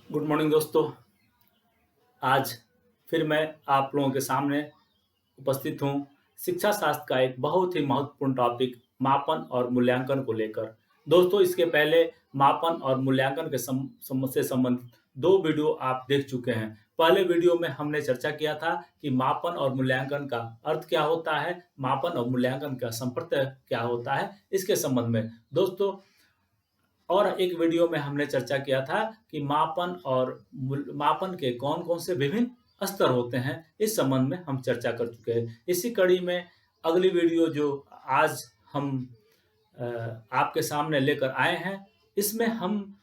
Good morning दोस्तों। आज फिर मैं आप लोगों के सामने उपस्थित हूँ शिक्षा शास्त्र का एक बहुत ही महत्वपूर्ण टॉपिक मापन और मूल्यांकन को लेकर। दोस्तों, इसके पहले मापन और मूल्यांकन के से संबंधित दो वीडियो आप देख चुके हैं। पहले वीडियो में हमने चर्चा किया था कि मापन और मूल्यांकन का अर्थ क्या होता है, मापन और मूल्यांकन का संप्रत्यय क्या होता है, इसके संबंध में दोस्तों। और एक वीडियो में हमने चर्चा किया था कि मापन के कौन कौन से विभिन्न स्तर होते हैं, इस संबंध में हम चर्चा कर चुके हैं। इसी कड़ी में अगली वीडियो जो आज हम आपके सामने लेकर आए हैं, इसमें हम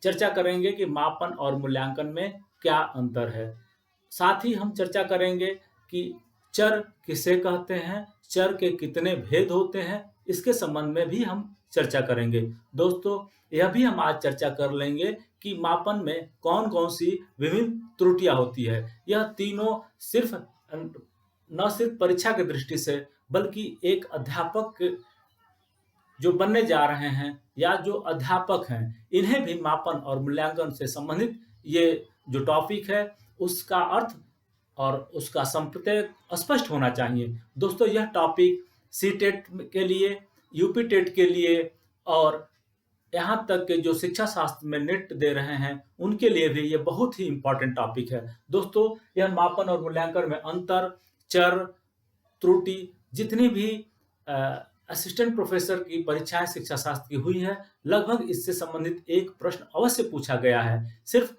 चर्चा करेंगे कि मापन और मूल्यांकन में क्या अंतर है। साथ ही हम चर्चा करेंगे कि चर किसे कहते हैं, चर के कितने भेद होते हैं, इसके संबंध में भी हम चर्चा करेंगे। दोस्तों, यह भी हम आज चर्चा कर लेंगे कि मापन में कौन कौन सी विभिन्न त्रुटियां होती है। यह तीनों सिर्फ न सिर्फ परीक्षा की दृष्टि से, बल्कि एक अध्यापक जो बनने जा रहे हैं या जो अध्यापक हैं, इन्हें भी मापन और मूल्यांकन से संबंधित ये जो टॉपिक है, उसका अर्थ और उसका संप्रत्यय स्पष्ट होना चाहिए। दोस्तों, यह टॉपिक सीटेट के लिए, यूपी टेट के लिए और यहाँ तक के जो शिक्षा शास्त्र में नेट दे रहे हैं, उनके लिए भी ये बहुत ही इम्पोर्टेंट टॉपिक है। दोस्तों, यह मापन और मूल्यांकन में अंतर, चर, त्रुटि, जितनी भी असिस्टेंट प्रोफेसर की परीक्षाएं शिक्षा शास्त्र की हुई है, लगभग इससे संबंधित एक प्रश्न अवश्य पूछा गया है। सिर्फ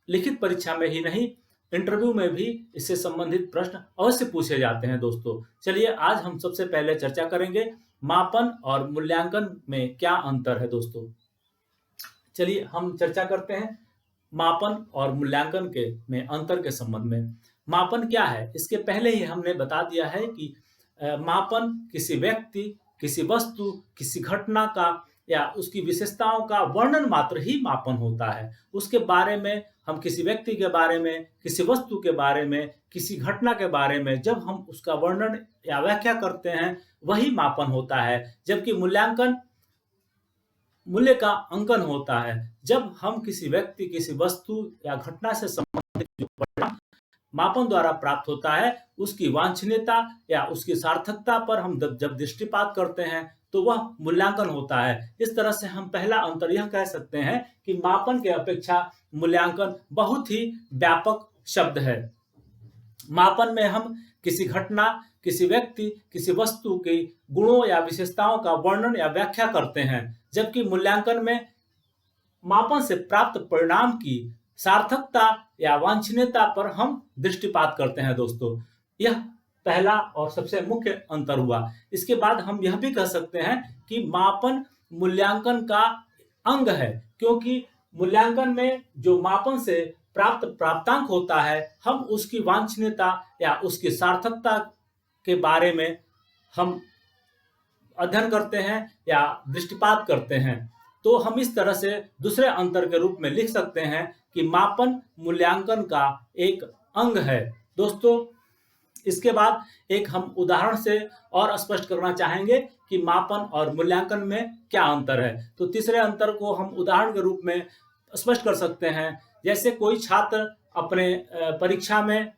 लिखित परीक्षा में ही नहीं, इंटरव्यू में भी इससे संबंधित प्रश्न अवश्य पूछे जाते हैं। दोस्तों, चलिए आज हम सबसे पहले चर्चा करेंगे मापन और मूल्यांकन में क्या अंतर है। दोस्तों, चलिए हम चर्चा करते हैं मापन और मूल्यांकन के में अंतर के संबंध में। मापन क्या है, इसके पहले ही हमने बता दिया है कि मापन किसी व्यक्ति, किसी वस्तु, किसी घटना का या उसकी विशेषताओं का वर्णन मात्र ही मापन होता है। उसके बारे में, हम किसी व्यक्ति के बारे में, किसी वस्तु के बारे में, किसी घटना के बारे में जब हम उसका वर्णन या व्याख्या करते हैं, वही मापन होता है। जबकि मूल्यांकन मूल्य का अंकन होता है, जब हम किसी व्यक्ति, किसी वस्तु या घटना से संबंधित जो परिणाम मापन द्वारा प्राप्त होता है, उसकी वांछनीयता या उसकी सार्थकता पर हम जब दृष्टिपात करते हैं, तो वह मूल्यांकन होता है। इस तरह से हम पहला अंतर यह कह सकते हैं कि मापन के अपेक्षा मूल्यांकन बहुत ही व्यापक शब्द है। मापन में हम किसी घटना, किसी व्यक्ति, किसी वस्तु के गुणों या विशेषताओं का वर्णन या व्याख्या करते हैं, जबकि मूल्यांकन में मापन से प्राप्त परिणाम की सार्थकता या वांछनीयता पर हम दृष्टिपात करते हैं। दोस्तों, यह पहला और सबसे मुख्य अंतर हुआ। इसके बाद हम यह भी कह सकते हैं कि मापन मूल्यांकन का अंग है, क्योंकि मूल्यांकन में जो मापन से प्राप्त प्राप्तांक होता है, हम उसकी वांछनीयता या उसकी सार्थकता के बारे में हम अध्ययन करते हैं या दृष्टिपात करते हैं। तो हम इस तरह से दूसरे अंतर के रूप में लिख सकते हैं कि मापन मूल्यांकन का एक अंग है। दोस्तों, इसके बाद एक हम उदाहरण से और स्पष्ट करना चाहेंगे कि मापन और मूल्यांकन में क्या अंतर है। तो तीसरे अंतर को हम उदाहरण के रूप में स्पष्ट कर सकते हैं। जैसे कोई छात्र अपने परीक्षा में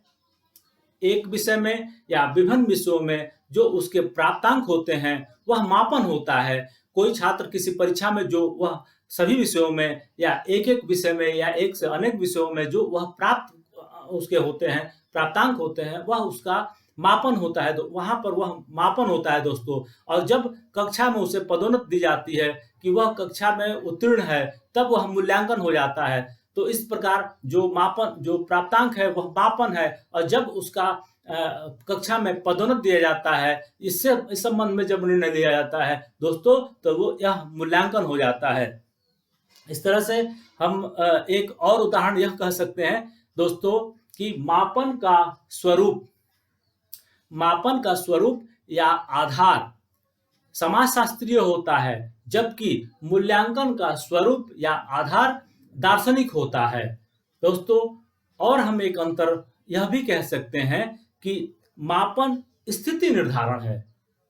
एक विषय में या विभिन्न विषयों में जो उसके प्राप्तांक होते हैं, वह मापन होता है। कोई छात्र किसी परीक्षा में जो वह सभी विषयों में या एक एक विषय में या एक से अनेक विषयों में जो वह प्राप्त उसके होते हैं, प्राप्तांक होते हैं, वह उसका मापन होता है। तो वहां पर वह मापन होता है। दोस्तों, और जब कक्षा में उसे पदोन्नति दी जाती है कि वह कक्षा में उत्तीर्ण है, तब वह मूल्यांकन हो जाता है। तो इस प्रकार जो मापन, जो प्राप्तांक है, वह मापन है। और जब उसका कक्षा में पदोन्नति दिया जाता है, इससे इस संबंध में जब निर्णय लिया जाता है दोस्तों, तो वो यह मूल्यांकन हो जाता है। इस तरह से हम एक और उदाहरण यह कह सकते हैं दोस्तों कि मापन का स्वरूप या आधार समाजशास्त्रीय होता है, जबकि मूल्यांकन का स्वरूप या आधार दार्शनिक होता है। दोस्तों, और हम एक अंतर यह भी कह सकते हैं कि मापन स्थिति निर्धारण है।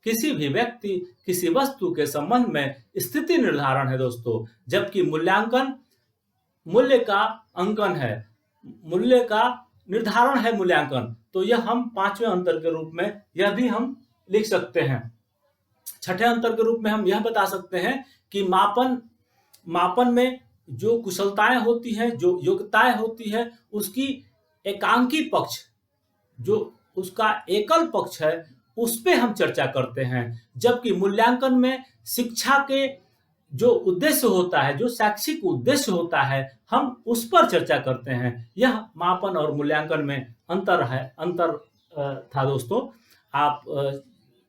किसी भी व्यक्ति, किसी वस्तु के संबंध में स्थिति निर्धारण है दोस्तों, जबकि मूल्यांकन मूल्य का अंकन है, मूल्य का निर्धारण है मूल्यांकन। तो यह हम पांचवें अंतर के रूप में यह भी हम लिख सकते हैं। छठे अंतर के रूप में हम यह बता सकते हैं कि मापन में जो कुशलताएं होती हैं, जो योग्यताएं होती है, उसकी एकांकी पक्ष, जो उसका एकल पक्ष है, उस पे हम चर्चा करते हैं। जबकि मूल्यांकन में शिक्षा के जो उद्देश्य होता है, जो शैक्षिक उद्देश्य होता है, हम उस पर चर्चा करते हैं। यह मापन और मूल्यांकन में अंतर था दोस्तों। आप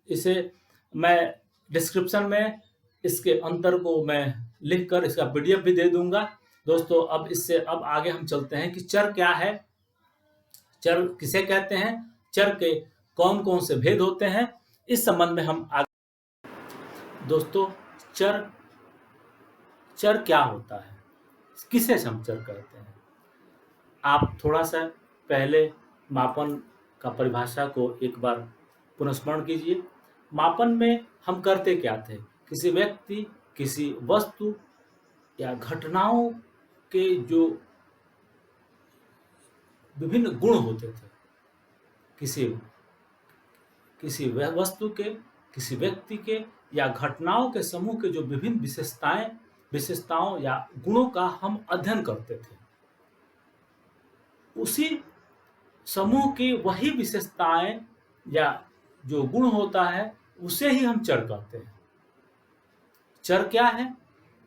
इसे मैं डिस्क्रिप्शन में इसके अंतर को मैं लिखकर इसका पीडीएफ भी दे दूंगा दोस्तों। अब आगे हम चलते हैं कि चर क्या है, चर किसे कहते हैं, चर के कौन कौन से भेद होते हैं, इस संबंध में हम आगे। दोस्तों, चर क्या होता है, किसे हम चर कहते हैं? आप थोड़ा सा पहले मापन का परिभाषा को एक बार पुनस्मरण कीजिए। मापन में हम करते क्या थे? किसी व्यक्ति, किसी वस्तु या घटनाओं के जो विभिन्न गुण होते थे, किसी वस्तु के, किसी व्यक्ति के या घटनाओं के समूह के जो विभिन्न विशेषताओं या गुणों का हम अध्ययन करते थे, उसी समूह की वही विशेषताएं या जो गुण होता है, उसे ही हम चर कहते हैं। चर क्या है?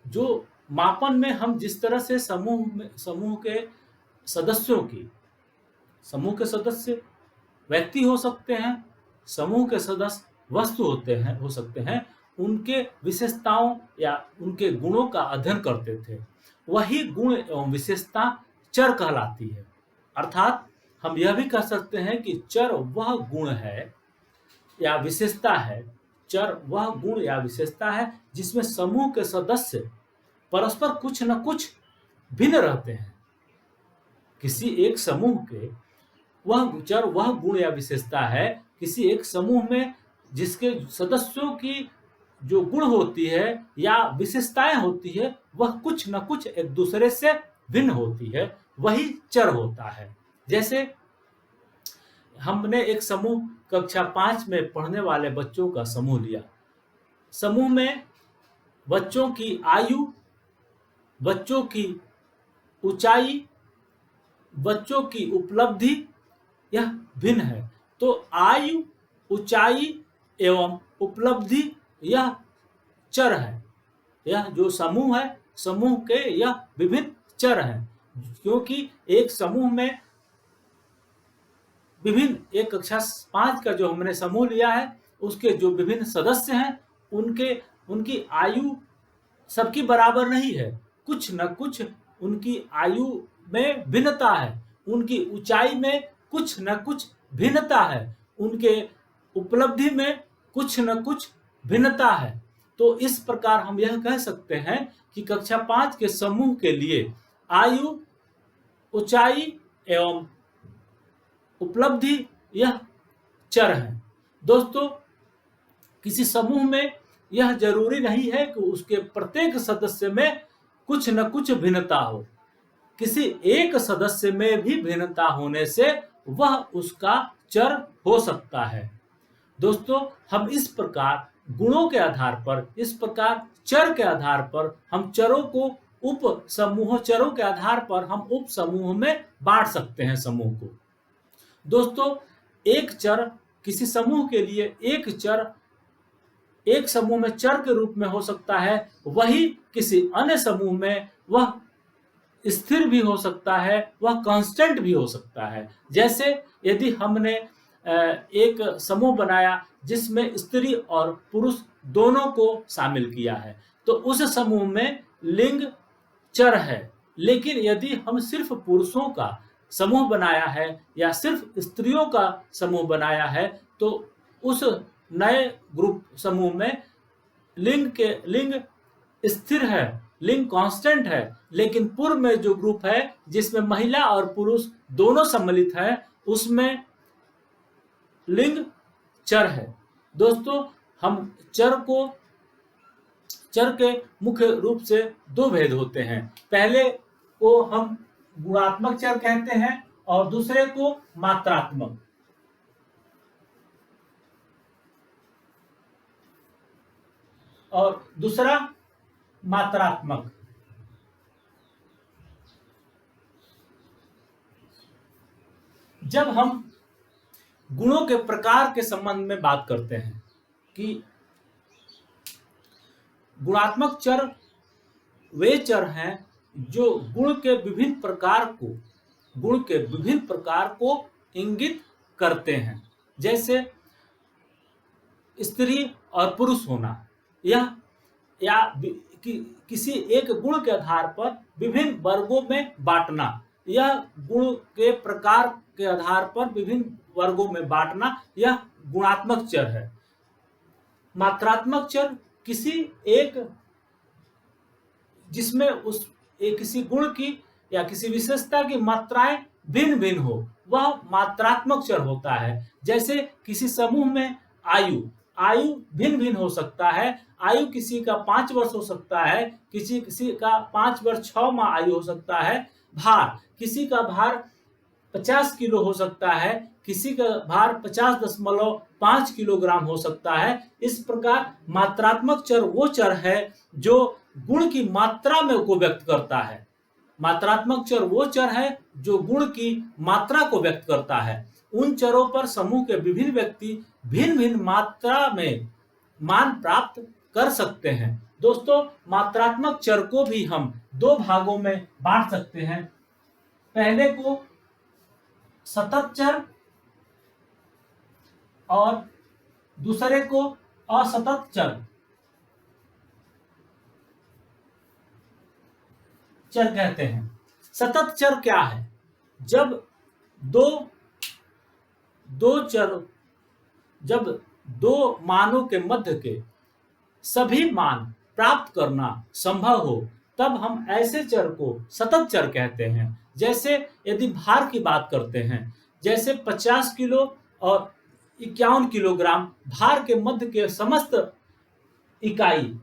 जो मापन में हम जिस तरह से समूह के सदस्य व्यक्ति हो सकते हैं, समूह के सदस्य वस्तु हो सकते हैं, उनके विशेषताओं या उनके गुणों का अध्ययन करते थे, वही गुण एवं विशेषता चर कहलाती है। अर्थात हम यह भी कह सकते हैं कि चर वह गुण है या विशेषता है, चर वह गुण या विशेषता है जिसमें समूह के सदस्य परस्पर कुछ न कुछ भिन्न रहते हैं। किसी एक समूह के वह चर वह गुण या विशेषता है किसी एक समूह में जिसके सदस्यों की जो गुण होती है या विशेषताएं होती है, वह कुछ न कुछ एक दूसरे से भिन्न होती है, वही चर होता है। जैसे हमने एक समूह कक्षा 5 में पढ़ने वाले बच्चों का समूह लिया। समूह में बच्चों की आयु, बच्चों की ऊंचाई, बच्चों की उपलब्धि यह भिन्न है। तो आयु, ऊंचाई एवं उपलब्धि यह चर है। यह जो समूह है, समूह के यह विभिन्न चर हैं, क्योंकि एक समूह में विभिन्न एक कक्षा 5 का जो हमने समूह लिया है, उसके जो विभिन्न सदस्य हैं, उनकी आयु सबकी बराबर नहीं है। कुछ न कुछ उनकी आयु में भिन्नता है, उनकी ऊंचाई में कुछ न कुछ भिन्नता है, उनके उपलब्धि में कुछ न कुछ भिन्नता है। तो इस प्रकार हम यह कह सकते हैं कि कक्षा 5 के समूह के लिए आयु, ऊंचाई एवं उपलब्धि यह चर है। दोस्तों, किसी समूह में यह जरूरी नहीं है कि उसके प्रत्येक सदस्य में कुछ न कुछ भिन्नता हो। किसी एक सदस्य में भी भिन्नता होने से वह उसका चर हो सकता है। दोस्तों, हम इस प्रकार गुणों के आधार पर, इस प्रकार चर के आधार पर हम चरों के आधार पर हम उप समूह में बांट सकते हैं समूह को। दोस्तों, एक चर किसी समूह के लिए एक समूह में चर के रूप में हो सकता है, वही किसी अन्य समूह में वह स्थिर भी हो सकता है, वह कांस्टेंट भी हो सकता है। जैसे यदि हमने एक समूह बनाया जिसमें स्त्री और पुरुष दोनों को शामिल किया है, तो उस समूह में लिंग चर है। लेकिन यदि हम सिर्फ पुरुषों का समूह बनाया है या सिर्फ स्त्रियों का समूह बनाया है, तो उस नए ग्रुप समूह में लिंग स्थिर है, लिंग कांस्टेंट है। लेकिन पूर्व में जो ग्रुप है जिसमें महिला और पुरुष दोनों सम्मिलित है, उसमें लिंग चर है। दोस्तों, हम चर के मुख्य रूप से दो भेद होते हैं। पहले को हम गुणात्मक चर कहते हैं और दूसरे को मात्रात्मक। और दूसरा मात्रात्मक। जब हम गुणों के प्रकार के संबंध में बात करते हैं कि गुणात्मक चर वे चर हैं जो गुण के विभिन्न प्रकार को इंगित करते हैं, जैसे स्त्री और पुरुष होना, यह या किसी एक गुण के आधार पर विभिन्न वर्गों में बांटना, यह गुण के प्रकार के आधार पर विभिन्न वर्गों में बांटना, यह गुणात्मक चर है। मात्रात्मक चर किसी एक जिसमें किसी गुण की या किसी विशेषता की मात्राएं भिन्न भिन्न हो, वह मात्रात्मक चर होता है। जैसे किसी समूह में आयु भिन्न भिन्न हो सकता है। आयु किसी का 5 वर्ष हो सकता है, किसी का 5 वर्ष 6 माह आयु हो सकता है। भार, किसी का भार 50 किलो हो सकता है, किसी का भार 50.5 किलोग्राम हो सकता है। इस प्रकार मात्रात्मक चर वो चर है जो गुण की मात्रा में को व्यक्त करता है। मात्रात्मक चर वो चर है जो गुण की मात्रा को व्यक्त करता है। उन चरों पर समूह के विभिन्न व्यक्ति भिन्न भिन्न मात्रा में मान प्राप्त कर सकते हैं। दोस्तों, मात्रात्मक चर को भी हम 2 भागों में बांट सकते हैं। पहले को सतत चर और दूसरे को असतत चर कहते हैं। सतत चर क्या है? जब दो मानों के मध्य के सभी मान प्राप्त करना संभव हो, तब हम ऐसे चर को सतत चर कहते हैं। जैसे यदि भार की बात करते हैं, जैसे 50 किलो और 51 किलोग्राम भार के मध्य के समस्त इकाई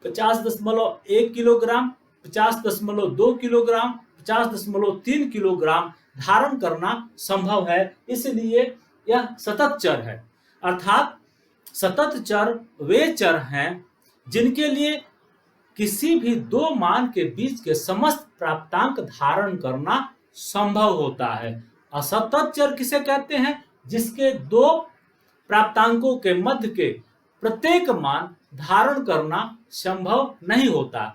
50.1 किलोग्राम, 50.2 किलोग्राम, 50.3 किलोग्राम धारण करना संभव है, इसलिए यह सतत चर है। अर्थात सतत चर वे चर हैं जिनके लिए किसी भी 2 मान के बीच के समस्त प्राप्तांक धारण करना संभव होता है। असतत चर किसे कहते हैं? जिसके 2 प्राप्तांकों के मध्य के प्रत्येक मान धारण करना संभव नहीं होता।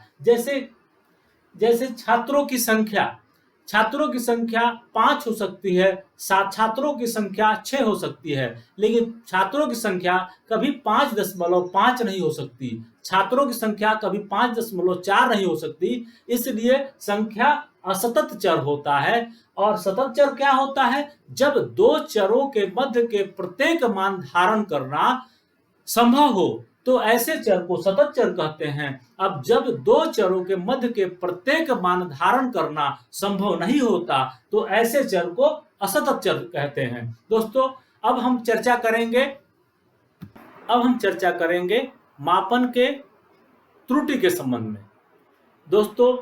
जैसे छात्रों की संख्या 5 हो सकती है, 7 छात्रों की संख्या 6 हो सकती है, लेकिन छात्रों की संख्या कभी 5.5 नहीं हो सकती, छात्रों की संख्या कभी 5.4 नहीं हो सकती। इसलिए संख्या असतत चर होता है। और सतत चर क्या होता है? जब 2 चरों के मध्य के प्रत्येक मान धारण करना संभव हो, तो ऐसे चर को सतत चर कहते हैं। अब जब 2 चरों के मध्य के प्रत्येक मान धारण करना संभव नहीं होता, तो ऐसे चर को असतत चर कहते हैं। दोस्तों, अब हम चर्चा करेंगे मापन के त्रुटि के संबंध में। दोस्तों,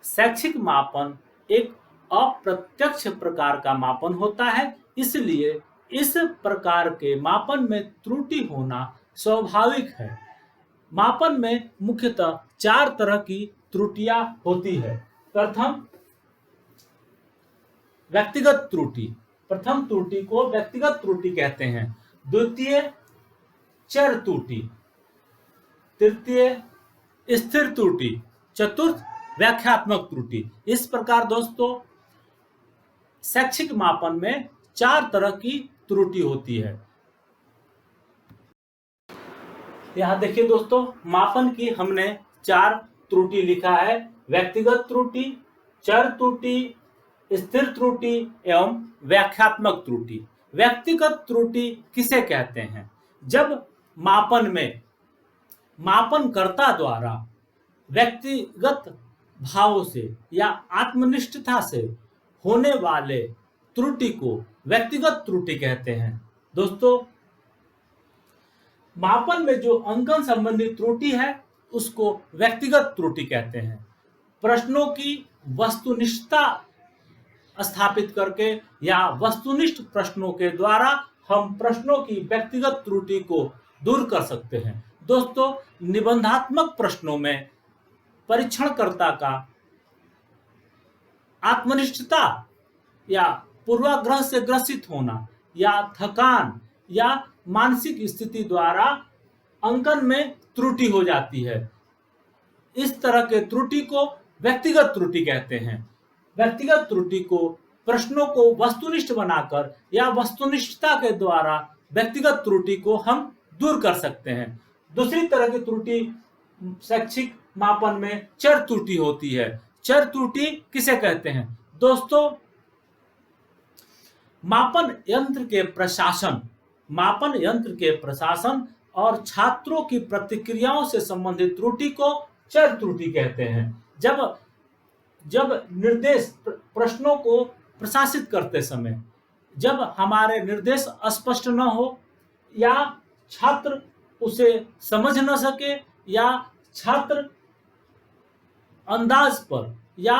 शैक्षिक मापन एक अप्रत्यक्ष प्रकार का मापन होता है, इसलिए इस प्रकार के मापन में त्रुटि होना स्वाभाविक है। मापन में मुख्यतः 4 तरह की त्रुटियां होती है। प्रथम त्रुटि को व्यक्तिगत त्रुटि कहते हैं। द्वितीय चर त्रुटि, तृतीय स्थिर त्रुटि, चतुर्थ व्याख्यात्मक त्रुटि। इस प्रकार दोस्तों शैक्षिक मापन में 4 तरह की त्रुटि होती है। यहाँ देखिए दोस्तों, मापन की हमने 4 त्रुटि लिखा है: व्यक्तिगत त्रुटि, चर त्रुटि, स्थिर त्रुटि एवं व्याख्यात्मक त्रुटि। व्यक्तिगत त्रुटि किसे कहते हैं? जब मापन में मापनकर्ता द्वारा व्यक्तिगत भावों से या आत्मनिष्ठता से होने वाले त्रुटि को व्यक्तिगत त्रुटि कहते हैं। दोस्तों, मापन में जो अंकन संबंधी त्रुटि है उसको व्यक्तिगत त्रुटि कहते हैं। प्रश्नों की वस्तुनिष्ठता स्थापित करके या वस्तुनिष्ठ प्रश्नों के द्वारा हम प्रश्नों की व्यक्तिगत त्रुटि को दूर कर सकते हैं। दोस्तों, निबंधात्मक प्रश्नों में परीक्षणकर्ता का आत्मनिष्ठता या पूर्वाग्रह से ग्रसित होना या थकान या मानसिक स्थिति द्वारा अंकन में त्रुटि हो जाती है। इस तरह के त्रुटि को व्यक्तिगत त्रुटि कहते हैं। व्यक्तिगत त्रुटि को प्रश्नों को वस्तुनिष्ठ बनाकर या वस्तुनिष्ठता के द्वारा व्यक्तिगत त्रुटि को हम दूर कर सकते हैं। दूसरी तरह की त्रुटि शैक्षिक मापन में चर त्रुटि होती है। चर त्रुटि किसे कहते हैं? दोस्तों, मापन यंत्र के प्रशासन और छात्रों की प्रतिक्रियाओं से संबंधित त्रुटि को चर त्रुटि कहते हैं। जब निर्देश प्रश्नों को प्रशासित करते समय जब हमारे निर्देश स्पष्ट न हो या छात्र उसे समझ न सके या छात्र अंदाज पर या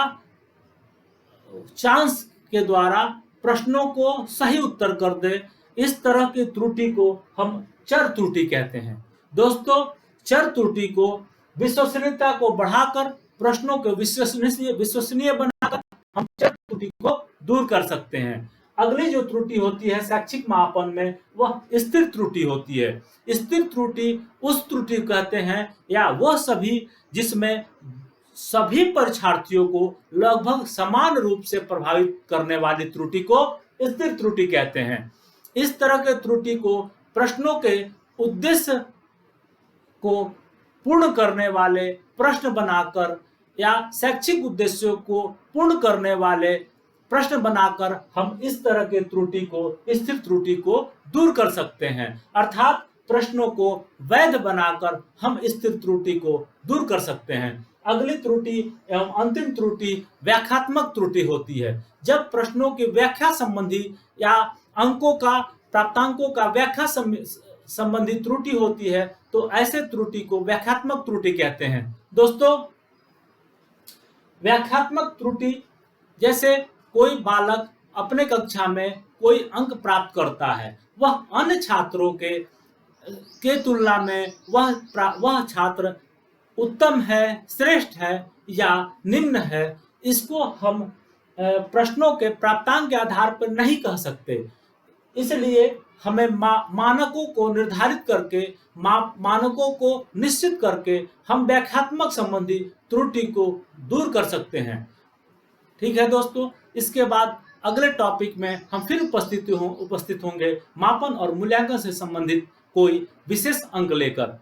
चांस के द्वारा प्रश्नों को सही उत्तर कर दे, इस तरह की त्रुटि को हम चर त्रुटि कहते हैं। दोस्तों, चर त्रुटि को विश्वसनीयता को बढ़ाकर प्रश्नों को विश्वसनीय बनाकर हम चर त्रुटि को दूर कर सकते हैं। अगली जो त्रुटि होती है शैक्षिक मापन में, वह स्थिर त्रुटि होती है। स्थिर त्रुटि उस त्रुटि कहते हैं या वह सभी जिसमें सभी परीक्षार्थियों को लगभग समान रूप से प्रभावित करने वाली त्रुटि को स्थिर त्रुटि कहते हैं। इस तरह के त्रुटि को प्रश्नों के उद्देश्य को पूर्ण करने वाले प्रश्न बनाकर या शैक्षिक उद्देश्यों को पूर्ण करने वाले प्रश्न बनाकर हम इस तरह के त्रुटि को स्थिर त्रुटि को दूर कर सकते हैं। अर्थात प्रश्नों को वैध बनाकर हम स्थिर त्रुटि को दूर कर सकते हैं। अगली त्रुटि एवं अंतिम त्रुटि व्याख्यात्मक त्रुटि होती है। जब प्रश्नों की व्याख्या संबंधी या प्राप्तांकों का व्याख्या संबंधी त्रुटि होती है तो ऐसे त्रुटि को व्याख्यात्मक त्रुटि कहते हैं। दोस्तों, व्याख्यात्मक त्रुटि जैसे कोई बालक अपने कक्षा में कोई अंक प्राप्त करता है, वह अन्य छात्रों के तुलना में वह छात्र उत्तम है, श्रेष्ठ है या निम्न है, इसको हम प्रश्नों के प्राप्तांक के आधार पर नहीं कह सकते। इसलिए हमें मानकों को निर्धारित करके मानकों को निश्चित करके हम व्याख्यात्मक संबंधी त्रुटि को दूर कर सकते हैं। ठीक है दोस्तों, इसके बाद अगले टॉपिक में हम फिर उपस्थित होंगे मापन और मूल्यांकन से संबंधित कोई विशेष अंक लेकर।